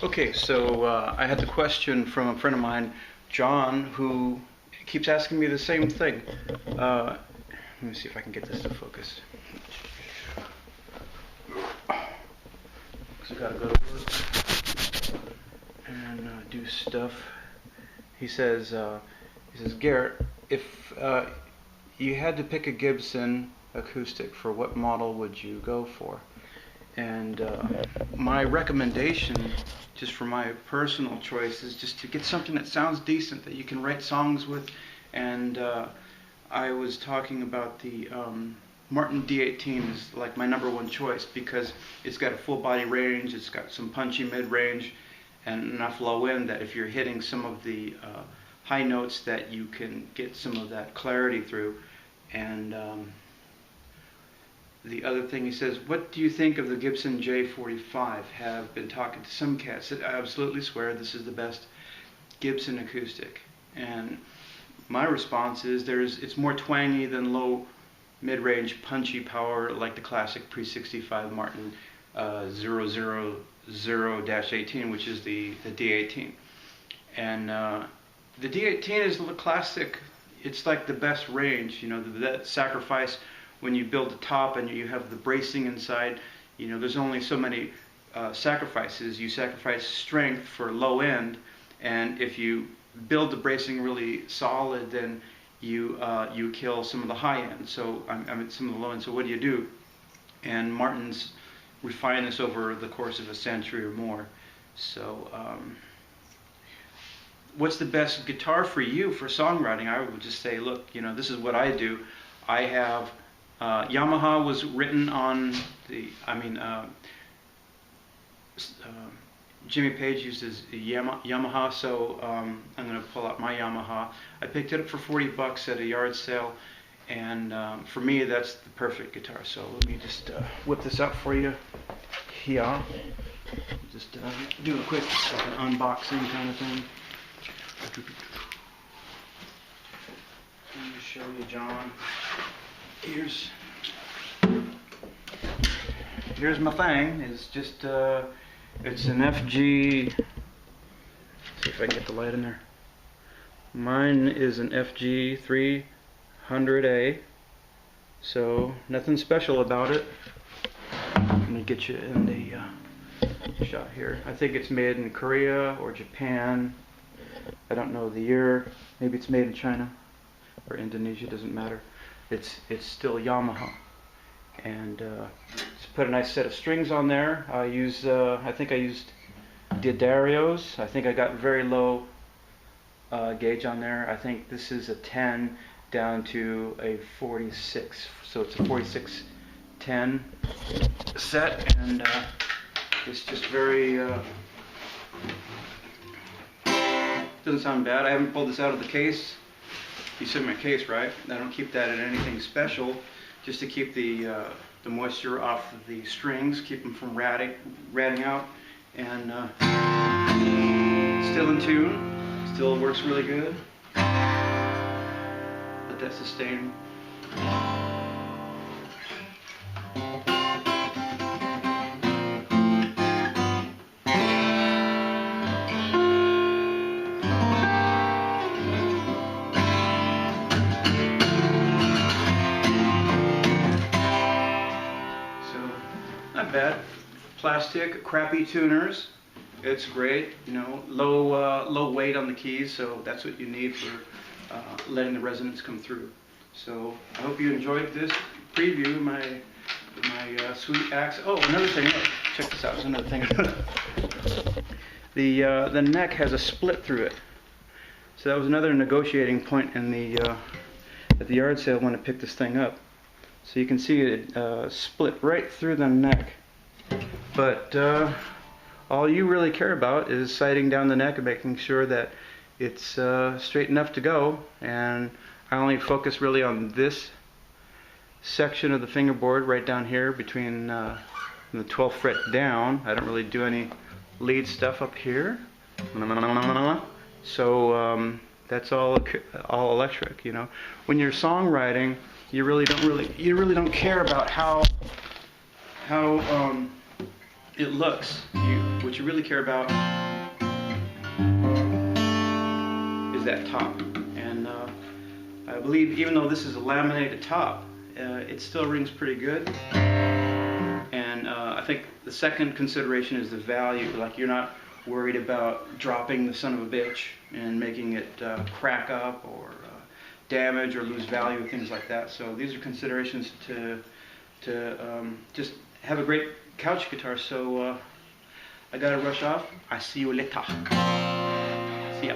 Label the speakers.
Speaker 1: Okay, so I had the question from a friend of mine, John, who keeps asking me the same thing. Let me see if I can get this to focus. So I gotta go to work and do stuff. He says, Gare, if you had to pick a Gibson Acoustic, for what model would you go for? And my recommendation, just for my personal choice, is just to get something that sounds decent, that you can write songs with. And I was talking about the Martin D18 is like my #1 choice, because it's got a full body range, it's got some punchy mid-range, and enough low end that if you're hitting some of the high notes, that you can get some of that clarity through. And the other thing he says, what do you think of the Gibson J45? Have been talking to some cats that I absolutely swear this is the best Gibson acoustic. And my response is it's more twangy than low mid-range punchy power like the classic pre-65 Martin 000-18, which is the D18. And the D18 is the classic. It's like the best range, you know, that sacrifice when you build the top and you have the bracing inside. You know, there's only so many sacrifices. You sacrifice strength for low end, and if you build the bracing really solid, then you kill some of the high end. So I mean some of the low end. So what do? And Martin's refined this over the course of a century or more. So what's the best guitar for you for songwriting? I would just say, look, you know, this is what I do. I have Yamaha was written on the, Jimmy Page uses Yamaha, so I'm going to pull out my Yamaha. I picked it up for 40 bucks at a yard sale, and for me that's the perfect guitar. So let me just whip this out for you here. Just do a quick unboxing kind of thing. Let me show you, John. Here's my thing. It's just it's an FG. See if I can get the light in there. Mine is an FG 300A. So nothing special about it. Let me get you in the shot here. I think it's made in Korea or Japan. I don't know the year. Maybe it's made in China or Indonesia. Doesn't matter. It's still Yamaha. And just put a nice set of strings on there. I use I think I used D'Addario's. I think I got very low gauge on there. I think this is a 10 down to a 46. So it's a 46-10 set, and it's just very doesn't sound bad. I haven't pulled this out of the case. You see my case, right? I don't keep that in anything special, just to keep the moisture off of the strings, keep them from ratting out, and still in tune, still works really good. Let that sustain. Not bad. Plastic, crappy tuners. It's great. You know, low weight on the keys, so that's what you need for letting the resonance come through. So I hope you enjoyed this preview. My sweet axe. Oh, another thing. Look, check this out. There's another thing. The neck has a split through it. So that was another negotiating point in the at the yard sale when I picked this thing up. So you can see it split right through the neck. But all you really care about is sighting down the neck and making sure that it's straight enough to go. And I only focus really on this section of the fingerboard right down here between the 12th fret down. I don't really do any lead stuff up here. So that's all electric, you know. When you're songwriting, you really don't care about how it looks. What you really care about is that top. And I believe even though this is a laminated top, it still rings pretty good. And I think the second consideration is the value. Like, you're not worried about dropping the son of a bitch and making it crack up or damage or lose value, things like that. So these are considerations to just have a great couch guitar. So I gotta rush off. I see you later. See ya.